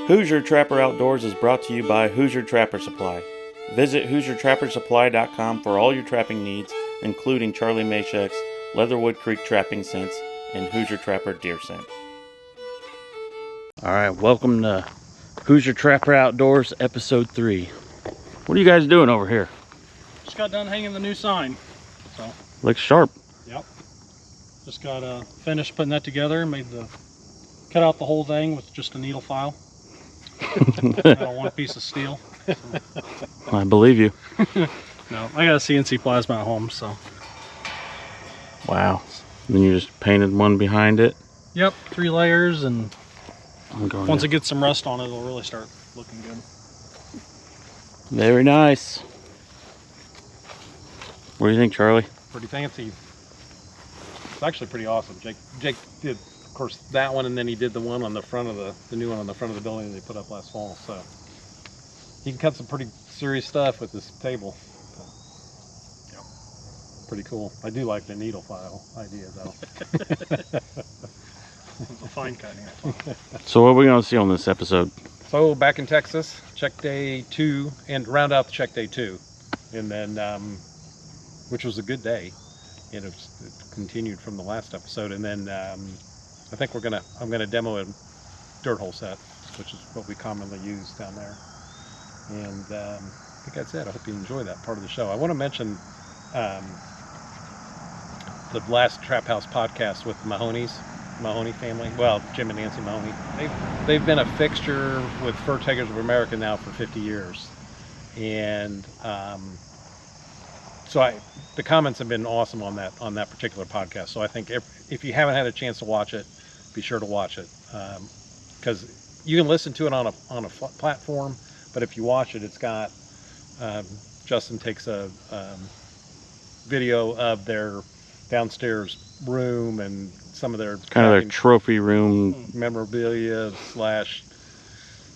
Hoosier Trapper Outdoors is brought to you by Hoosier Trapper Supply. Visit HoosierTrapperSupply.com for all your trapping needs, including Charlie Mashek's Leatherwood Creek trapping scents and Hoosier Trapper deer scent. Alright, welcome to Hoosier Trapper Outdoors Episode 3. What are you guys doing over here? Just got done hanging the new sign. So Looks sharp. yep. Just got finished putting that together. Cut out the whole thing with just a needle file. One piece of steel. I believe you. No, I got a CNC plasma at home, so. Wow. And then you just painted one behind it? Yep, 3 layers, and once to... it gets some rust on it, it'll really start looking good. Very nice. What do you think, Charlie? Pretty fancy. It's actually pretty awesome. Jake did, of course, that one, and then he did the one on the front of the new one on the front of the building that they put up last fall. So he can cut some pretty serious stuff with this table. Yep. Pretty cool. I do like the needle file idea, though. It's a fine cut needle file. So what are we going to see on this episode? So back in Texas, check day 2, and round out the check day 2, and then which was a good day. It continued from the last episode, and then I think I'm gonna demo a dirt hole set, which is what we commonly use down there. And I think that's it. I hope you enjoy that part of the show. I want to mention the last Trap House podcast with the Mahoney family. Well, Jim and Nancy Mahoney. They've been a fixture with Fur Takers of America now for 50 years, and so the comments have been awesome on that particular podcast. So I think if you haven't had a chance to watch it, be sure to watch it, because you can listen to it on a platform, but if you watch it, it's got Justin takes a video of their downstairs room and some of their kind of their trophy room memorabilia /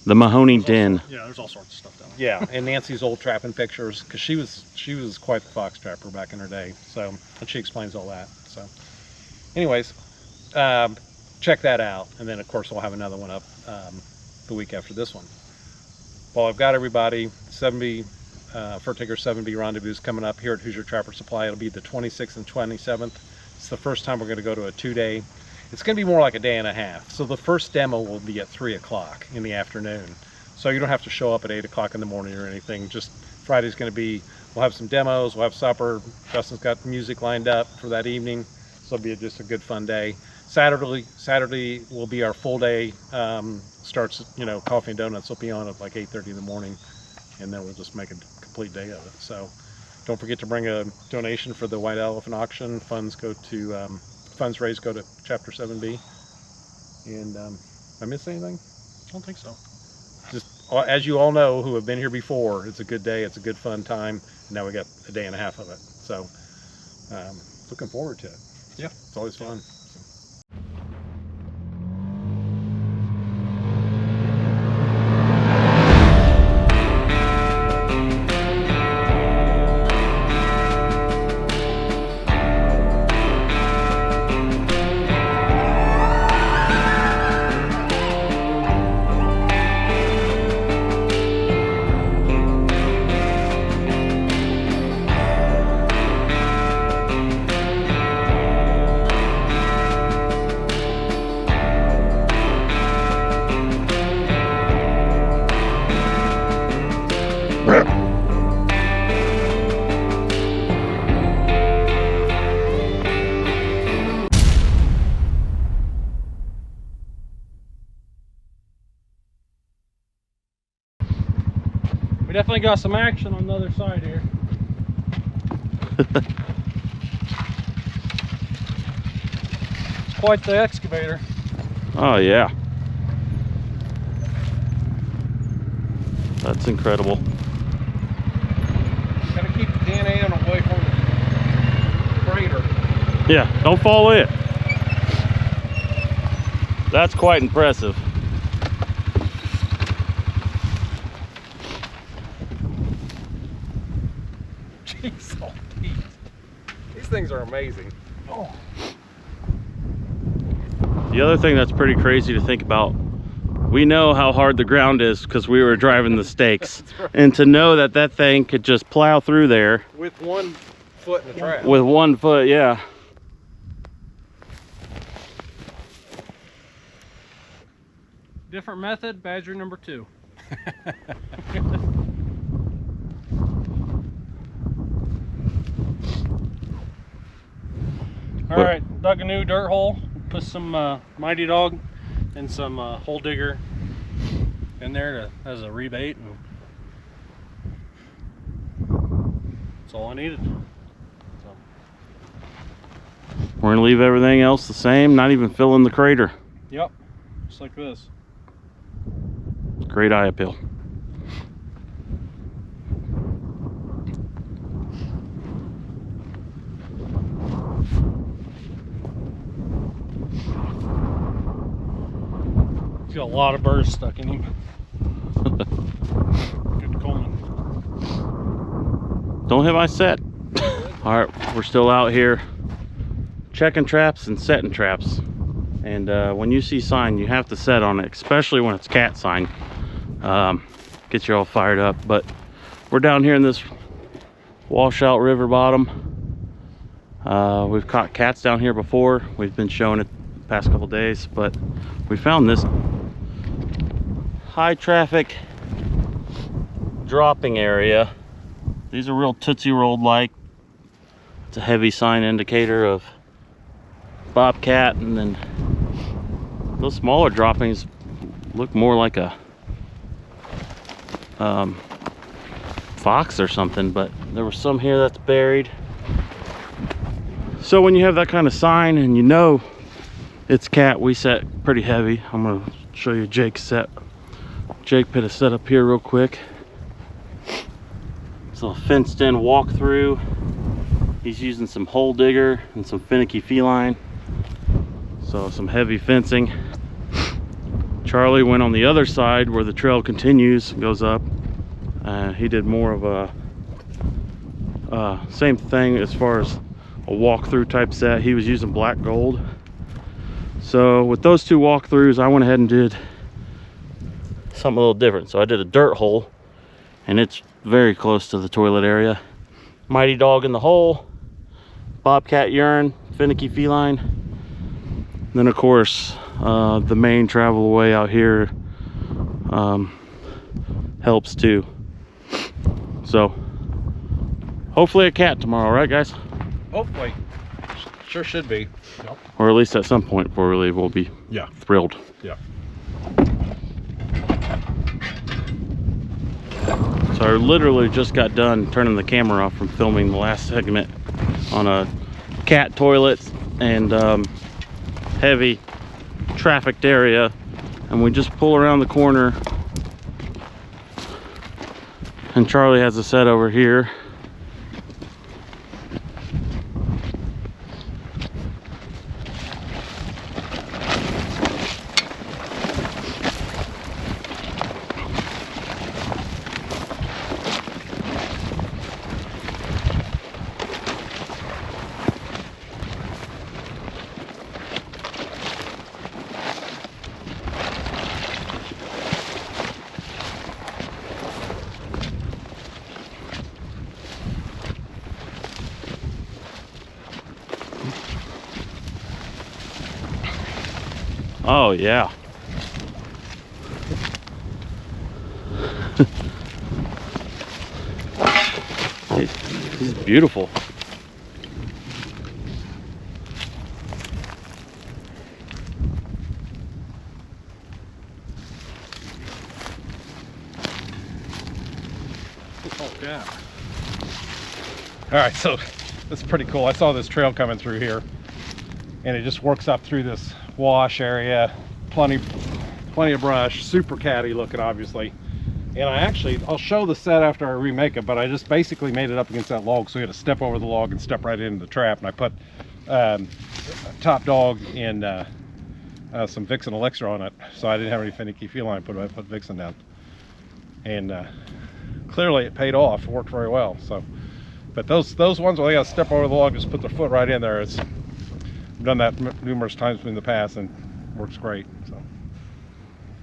the Mahoney Den. Yeah, there's all sorts of stuff down there. Yeah, and Nancy's old trapping pictures, because she was quite the fox trapper back in her day. So, and she explains all that. So, anyways, check that out, and then of course we'll have another one up the week after this one. Well, I've got everybody. 7B Fur Taker 7B rendezvous coming up here at Hoosier Trapper Supply. It'll be the 26th and 27th. It's the first time we're going to go to a 2-day. It's going to be more like a day and a half. So the first demo will be at 3 o'clock in the afternoon. So you don't have to show up at 8 o'clock in the morning or anything. Just Friday's going to be, we'll have some demos, we'll have supper. Justin's got music lined up for that evening. So it'll be just a good fun day. Saturday will be our full day. Starts, coffee and donuts will be on at like 8:30 in the morning. And then we'll just make a complete day of it. So don't forget to bring a donation for the White Elephant auction. Funds raised go to Chapter 7B. And I missed anything? I don't think so. Just as you all know, who have been here before, it's a good day, it's a good fun time, and now we got a day and a half of it. So looking forward to it. Yeah, it's always fun. We definitely got some action on the other side here. It's quite the excavator. Oh yeah. That's incredible. Gotta keep the DNA away from the freighter. Yeah, don't fall in. That's quite impressive. Jeez, oh, these things are amazing. The other thing that's pretty crazy to think about We know how hard the ground is because we were driving the stakes. Right. And to know that that thing could just plow through there. With 1 foot in the trap. With 1 foot, yeah. Different method, badger number 2. All right, dug a new dirt hole. Put some Mighty Dog and some hole digger in there as a rebait, and that's all I needed. So. We're gonna leave everything else the same, not even fill in the crater. Yep, just like this. Great eye appeal. He's got a lot of burrs stuck in him. Good combing. Don't hit my set. All right, we're still out here checking traps and setting traps. And when you see sign, you have to set on it, especially when it's cat sign. Get you all fired up. But we're down here in this washout river bottom. We've caught cats down here before. We've been showing it the past couple days, but we found this high traffic dropping area. These are real Tootsie Rolled like. It's a heavy sign indicator of Bobcat, and then those smaller droppings look more like a fox or something, but there was some here that's buried. So when you have that kind of sign and you know it's cat, we set pretty heavy. I'm gonna show you Jake's set. Jake put a set up here real quick. It's a fenced in walkthrough. He's using some hole digger and some finicky feline. So some heavy fencing. Charlie went on the other side where the trail continues, goes up. He did more of a same thing as far as a walkthrough type set. He was using black gold. So with those 2 walkthroughs, I went ahead and did something a little different. So I did a dirt hole, and it's very close to the toilet area. Mighty Dog in the hole, Bobcat urine, finicky feline. And then of course, the main travel way out here helps too. So hopefully a cat tomorrow, right guys? Hopefully. Sure should be. Yep. Or at least at some point before we leave, we'll be thrilled. Yeah. So I literally just got done turning the camera off from filming the last segment on a cat toilet and heavy trafficked area, and we just pull around the corner and Charlie has a set over here. Oh yeah. He's beautiful. Oh yeah. All right, so that's pretty cool. I saw this trail coming through here, and it just works up through this wash area, plenty of brush, super catty looking obviously. And I'll show the set after I remake it, but I just basically made it up against that log, so we had to step over the log and step right into the trap. And I put top dog and some Vixen elixir on it, so I didn't have any finicky feline, but I put Vixen down, and clearly it paid off. It worked very well. So, but those ones where they got to step over the log, just put their foot right in there. I've done that numerous times in the past, and works great. So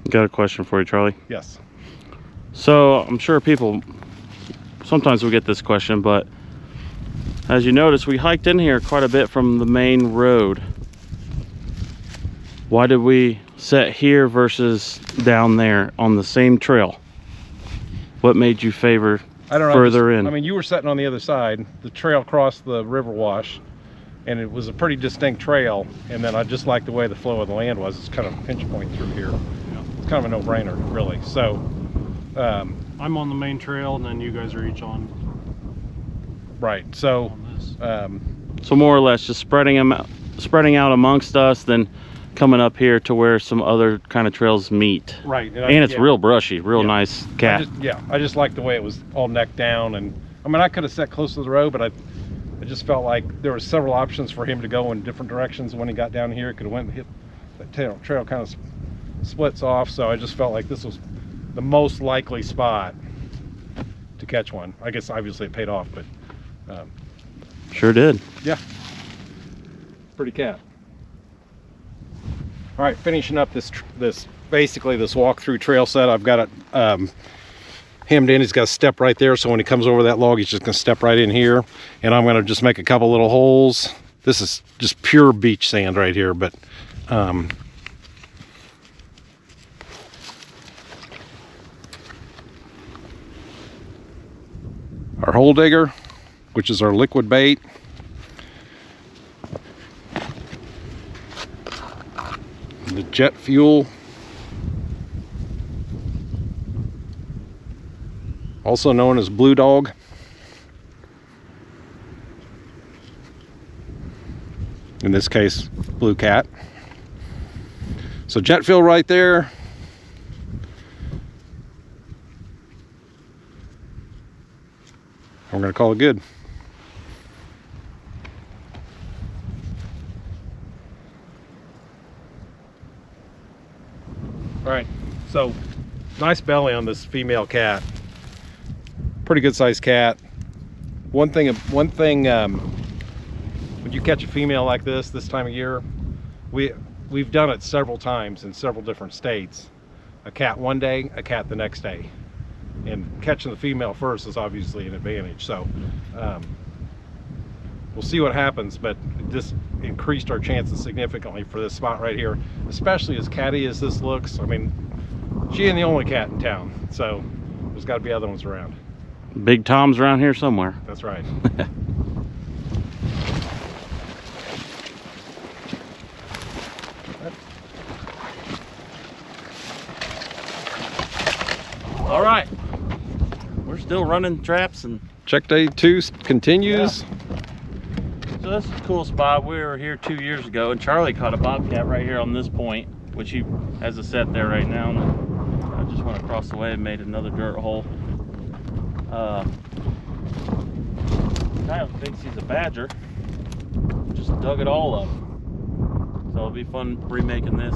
Got a question for you, Charlie. Yes. So I'm sure people, sometimes we get this question, but as you notice, we hiked in here quite a bit from the main road. Why did we set here versus down there on the same trail? What made you favor I don't know. further in? I mean, you were sitting on the other side. The trail crossed the river wash, and it was a pretty distinct trail. And then I just liked the way the flow of the land was. It's kind of a pinch point through here. It's kind of a no-brainer, really. So I'm on the main trail, and then you guys are each on right. So this. So more or less just spreading out amongst us, then coming up here to where some other kind of trails meet. right. And it's real brushy, real nice cat. I just liked the way it was all neck down. And I mean, I could have sat close to the road, but I just felt like there were several options for him to go in different directions. When he got down here, it could have went and hit that trail kind of splits off. So I just felt like this was the most likely spot to catch one. I guess obviously it paid off, but Sure did. yeah, pretty cat. All right, finishing up this basically this walkthrough trail set. I've got it hemmed in. He's got a step right there, so when he comes over that log, he's just gonna step right in here, and I'm gonna just make a couple little holes. This is just pure beach sand right here, but our hole digger, which is our liquid bait. The jet fuel, also known as Blue Dog. In this case, Blue Cat. So jet fuel right there. We're gonna call it good. All right, so nice belly on this female cat. Pretty good sized cat. One thing, when you catch a female like this time of year, we've done it several times in several different states. A cat one day, a cat the next day. And catching the female first is obviously an advantage. So we'll see what happens, but this increased our chances significantly for this spot right here, especially as catty as this looks. I mean, she ain't the only cat in town, so there's got to be other ones around. Big Tom's around here somewhere. That's right. All right, we're still running traps, and Check day 2 continues. Yeah. So this is a cool spot. We were here 2 years ago, and Charlie caught a bobcat right here on this point, which he has a set there right now. And I just went across the way and made another dirt hole. Guy thinks he's a badger. Just dug it all up. So it'll be fun remaking this.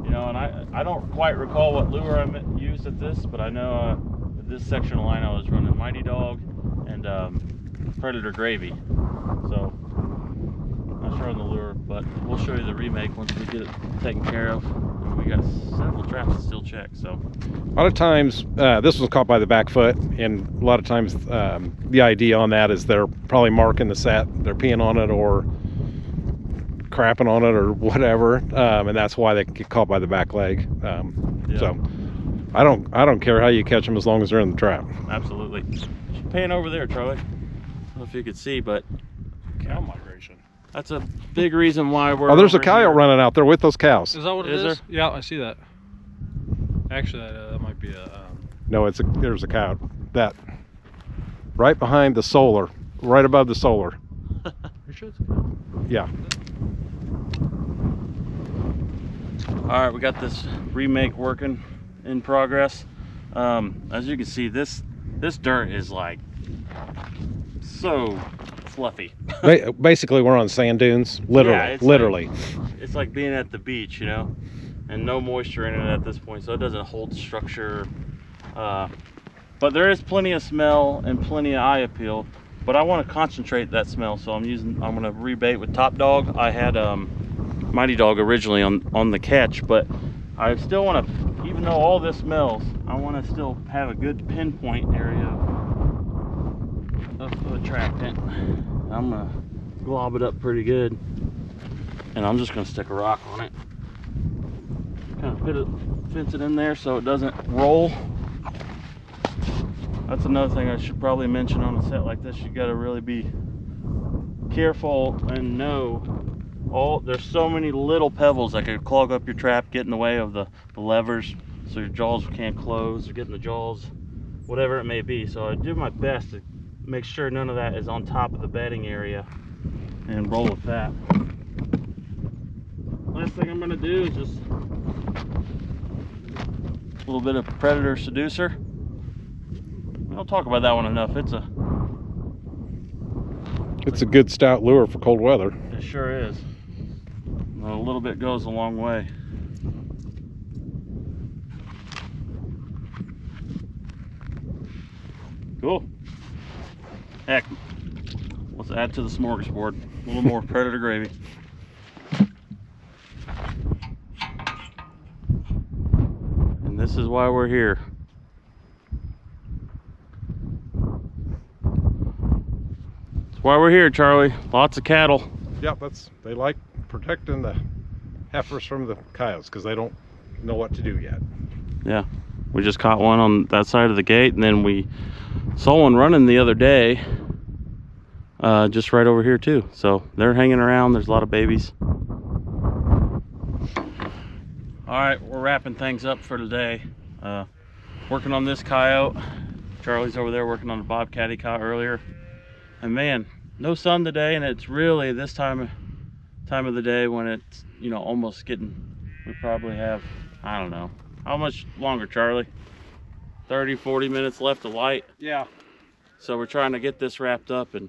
You know, and I don't quite recall what lure I used at this, but I know at this section of line I was running Mighty Dog and Predator Gravy. So not sure on the lure, but we'll show you the remake once we get it taken care of. And we got several traps to still check. So A lot of times this was caught by the back foot, and a lot of times the idea on that is they're probably marking the set, they're peeing on it or crapping on it or whatever, and that's why they get caught by the back leg. yeah. So I don't care how you catch them as long as they're in the trap. Absolutely. Pan over there, Charlie. I don't know if you could see, but Cow migration. that's a big reason why we're. Oh, there's a over coyote here. running out there with those cows. Is that what it Is is? there? Yeah, I see that. Actually, that might be a. No, there's a coyote. That right behind the solar, right above the solar. You sure it's a cow? Yeah. All right, we got this remake working in progress. As you can see, this dirt is like so fluffy. Basically, we're on sand dunes. Literally, Yeah, it's literally. It's like being at the beach, you know, and no moisture in it at this point, so it doesn't hold structure. But there is plenty of smell and plenty of eye appeal. But I want to concentrate that smell, so I'm going to rebait with Top Dog. I had Mighty Dog originally on the catch, but I still want to even though all this smells, I want to still have a good pinpoint area of the trap tent. I'm gonna glob it up pretty good, and I'm just gonna stick a rock on it. Kind of fence it in there so it doesn't roll. That's another thing I should probably mention on a set like this. You got to really be careful and know there's so many little pebbles that could clog up your trap, get in the way of the levers, so your jaws can't close or get in the jaws, whatever it may be. So I do my best to make sure none of that is on top of the bedding area and roll with that. Last thing I'm going to do is just a little bit of predator seducer. We don't talk about that one enough. It's a good stout lure for cold weather. It sure is. A little bit goes a long way. Cool. Heck, let's add to the smorgasbord. A little more predator gravy. And this is why we're here. That's why we're here, Charlie. Lots of cattle. Yep, they like protecting the heifers from the coyotes because they don't know what to do yet. Yeah, we just caught one on that side of the gate, and then we saw one running the other day just right over here too. So they're hanging around. There's a lot of babies. All right, we're wrapping things up for today. Working on this coyote. Charlie's over there working on the bobcat he caught earlier. And man, no sun today, and it's really this time of the day when it's, you know, almost getting, we probably have, I don't know, how much longer, Charlie? 30-40 minutes left of light. Yeah. So we're trying to get this wrapped up, and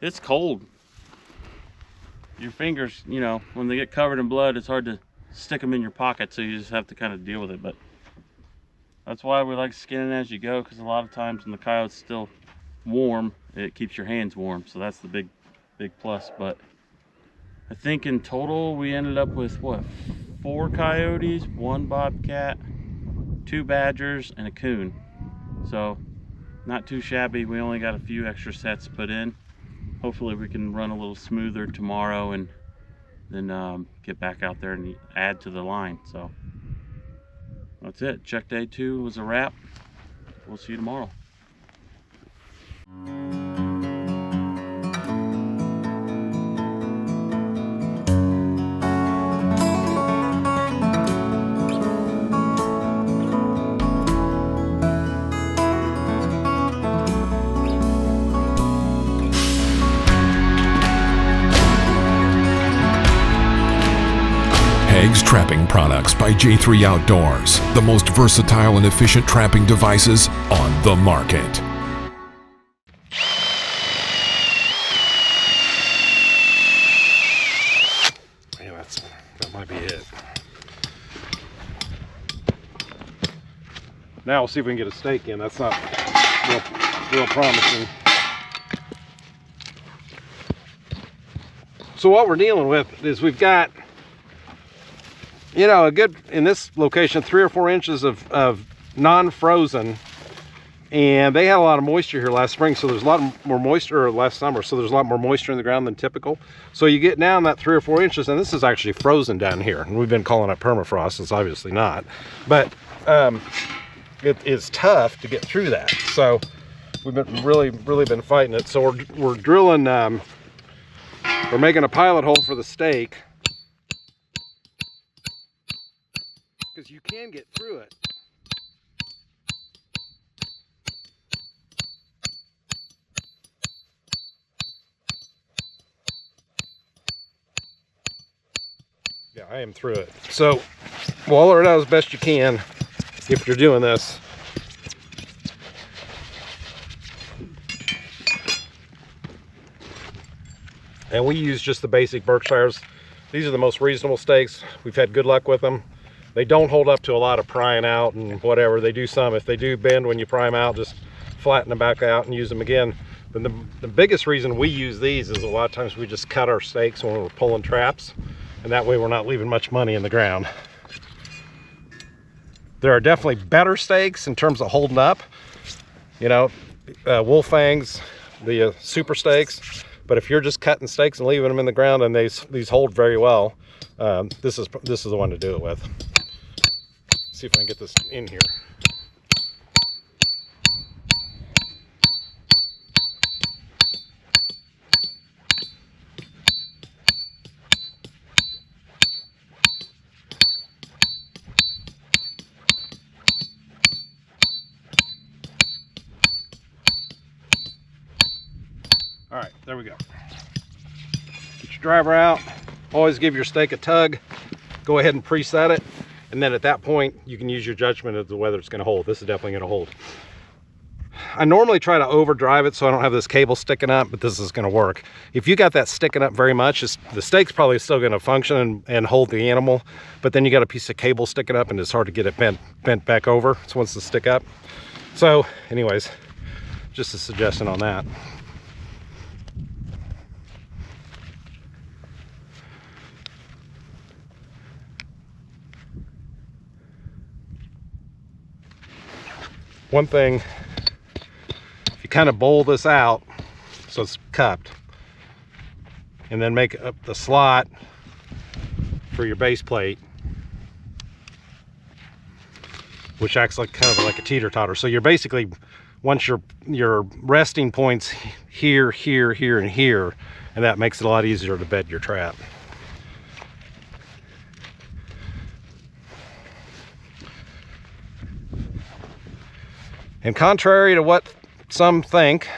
it's cold. Your fingers, you know, when they get covered in blood, it's hard to stick them in your pocket, so you just have to kind of deal with it. But that's why we like skinning as you go, because a lot of times when the coyote's still warm, it keeps your hands warm. So that's the big plus. But I think in total we ended up with what, 4 coyotes, 1 bobcat, 2 badgers, and a coon. So not too shabby. We only got a few extra sets put in. Hopefully we can run a little smoother tomorrow and then get back out there and add to the line. So that's it. Check day 2 was a wrap. We'll see you tomorrow. Hags Trapping Products by J3 Outdoors, the most versatile and efficient trapping devices on the market. Yeah, that might be it. Now we'll see if we can get a stake in. That's not real promising. So what we're dealing with is we've got, you know, a good, in this location, 3 or 4 inches of non-frozen, and they had a lot of moisture here last spring, so there's a lot more moisture, or last summer, so there's a lot more moisture in the ground than typical. So you get down that 3 or 4 inches, and this is actually frozen down here, and we've been calling it permafrost. It's obviously not, but it is tough to get through that. So we've been really been fighting it. So we're drilling, we're making a pilot hole for the stake, because you can get through it. Yeah, I am through it. So waller it out as best you can if you're doing this. And we use just the basic Berkshires. These are the most reasonable stakes. We've had good luck with them. They don't hold up to a lot of prying out and whatever. They do some. If they do bend when you pry them out, just flatten them back out and use them again. But the biggest reason we use these is a lot of times we just cut our stakes when we're pulling traps, and that way we're not leaving much money in the ground. There are definitely better stakes in terms of holding up. You know, wolf fangs, the super stakes. But if you're just cutting stakes and leaving them in the ground, and these hold very well, this is the one to do it with. See if I can get this in here. All right, there we go. Get your driver out. Always give your stake a tug. Go ahead and preset it. And then at that point, you can use your judgment as to whether it's going to hold. This is definitely going to hold. I normally try to overdrive it so I don't have this cable sticking up, but this is going to work. If you got that sticking up very much, the stake's probably still going to function and hold the animal, but then you got a piece of cable sticking up and it's hard to get it bent back over. So once to stick up. So anyways, just a suggestion on that. One thing, if you kind of bowl this out so it's cupped, and then make up the slot for your base plate, which acts like kind of like a teeter-totter. So you're basically, once your resting points here, here, here, and here, and that makes it a lot easier to bed your trap. And contrary to what some think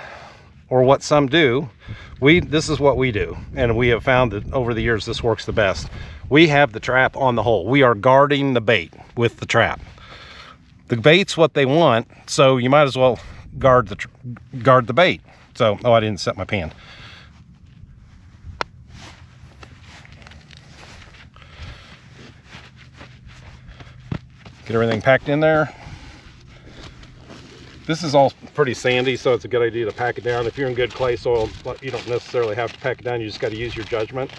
or what some do, this is what we do, and we have found that over the years this works the best. We have the trap on the hole. We are guarding the bait with the trap. The bait's what they want, so you might as well guard the bait. So, oh, I didn't set my pan. Get everything packed in there. This is all pretty sandy, so it's a good idea to pack it down. If you're in good clay soil, you don't necessarily have to pack it down. You just got to use your judgment.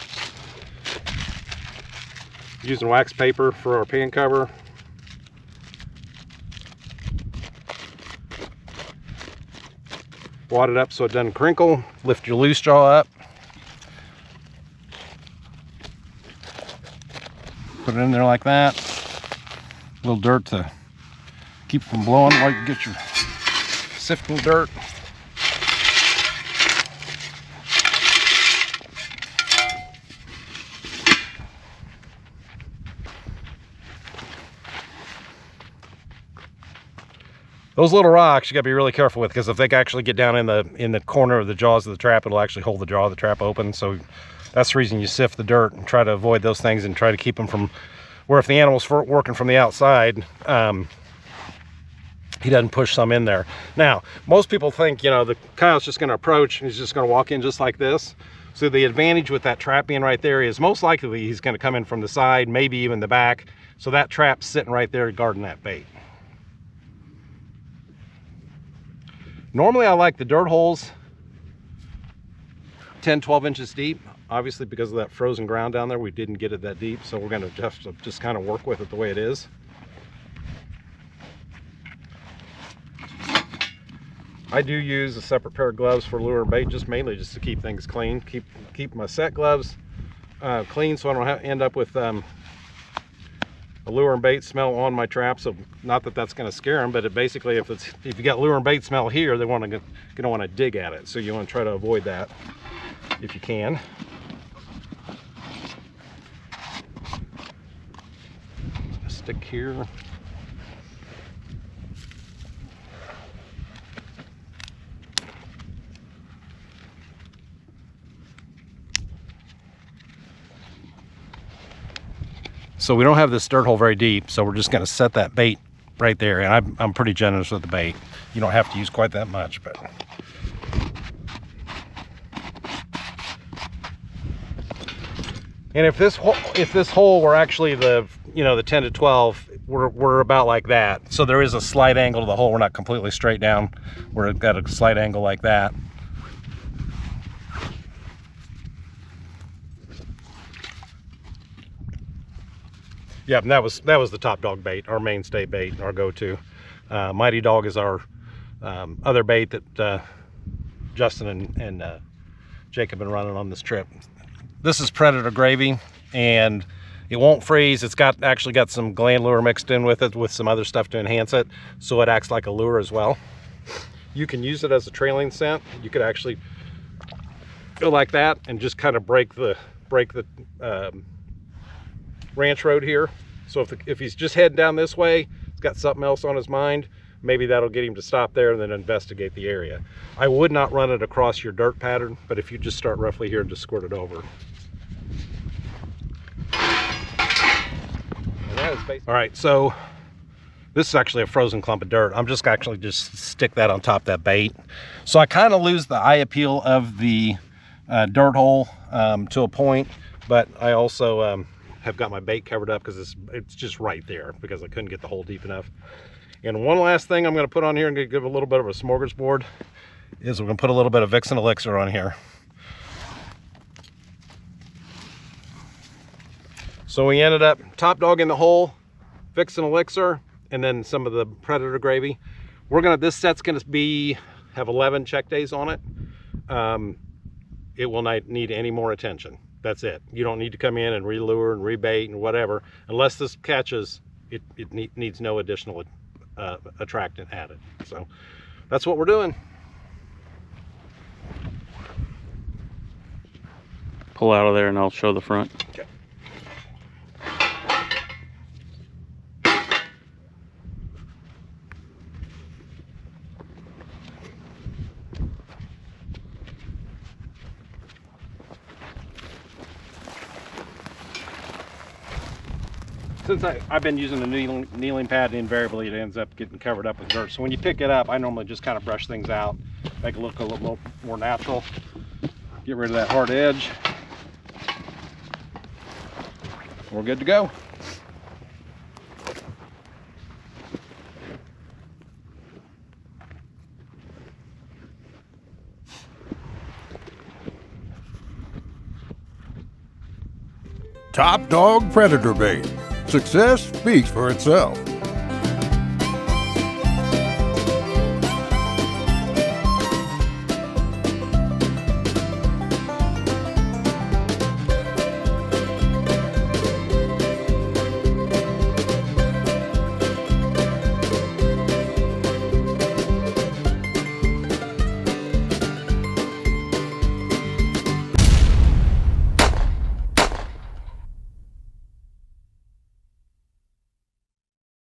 Using wax paper for our pan cover. Wad it up so it doesn't crinkle. Lift your loose jaw up. Put it in there like that. A little dirt to keep from blowing while you get your sifting dirt. Those little rocks you got to be really careful with, because if they actually get down in the corner of the jaws of the trap, it'll actually hold the jaw of the trap open. So that's the reason you sift the dirt and try to avoid those things and try to keep them from where, if the animal's working from the outside, he doesn't push some in there. Now, most people think, you know, the coyote's just going to approach and he's just going to walk in just like this. So the advantage with that trap being right there is most likely he's going to come in from the side, maybe even the back. So that trap's sitting right there guarding that bait. Normally I like the dirt holes 10, 12 inches deep. Obviously, because of that frozen ground down there, we didn't get it that deep. So we're going to just kind of work with it the way it is. I do use a separate pair of gloves for lure and bait, just mainly just to keep things clean. Keep my set gloves clean, so I don't end up with a lure and bait smell on my trap. So not that that's going to scare them, but it basically, if you got lure and bait smell here, they're going to want to dig at it. So you want to try to avoid that if you can. Stick here. So we don't have this dirt hole very deep, so we're just going to set that bait right there. And I'm pretty generous with the bait. You don't have to use quite that much, but and if this hole were actually the 10 to 12, we're about like that. So there is a slight angle to the hole. We're not completely straight down. We've got a slight angle like that. Yep, and that was the Top Dog bait, our mainstay bait, our go-to. Mighty Dog is our other bait that Justin and Jake have been running on this trip. This is Predator Gravy, and it won't freeze. It's actually got some gland lure mixed in with it, with some other stuff to enhance it, so it acts like a lure as well. You can use it as a trailing scent. You could actually go like that and just kind of break the ranch road here. So if he's just heading down this way, he's got something else on his mind, maybe that'll get him to stop there and then investigate the area. I would not run it across your dirt pattern, but if you just start roughly here and just squirt it over. All right, so this is actually a frozen clump of dirt. I'm just actually stick that on top of that bait. So I kind of lose the eye appeal of the dirt hole to a point, but I also have got my bait covered up because it's just right there because I couldn't get the hole deep enough. And one last thing I'm going to put on here and give a little bit of a smorgasbord is we're going to put a little bit of Vixen Elixir on here. So we ended up Top Dog in the hole, Vixen Elixir, and then some of the Predator Gravy. This set's gonna have 11 check days on it. It will not need any more attention. That's it. You don't need to come in and re-lure and rebait and whatever. Unless this catches, it needs no additional attractant added. So that's what we're doing. Pull out of there and I'll show the front. Okay. Since I've been using the kneeling pad, invariably it ends up getting covered up with dirt. So when you pick it up, I normally just kind of brush things out, make it look a little more natural. Get rid of that hard edge. We're good to go. Top Dog Predator Bait. Success speaks for itself.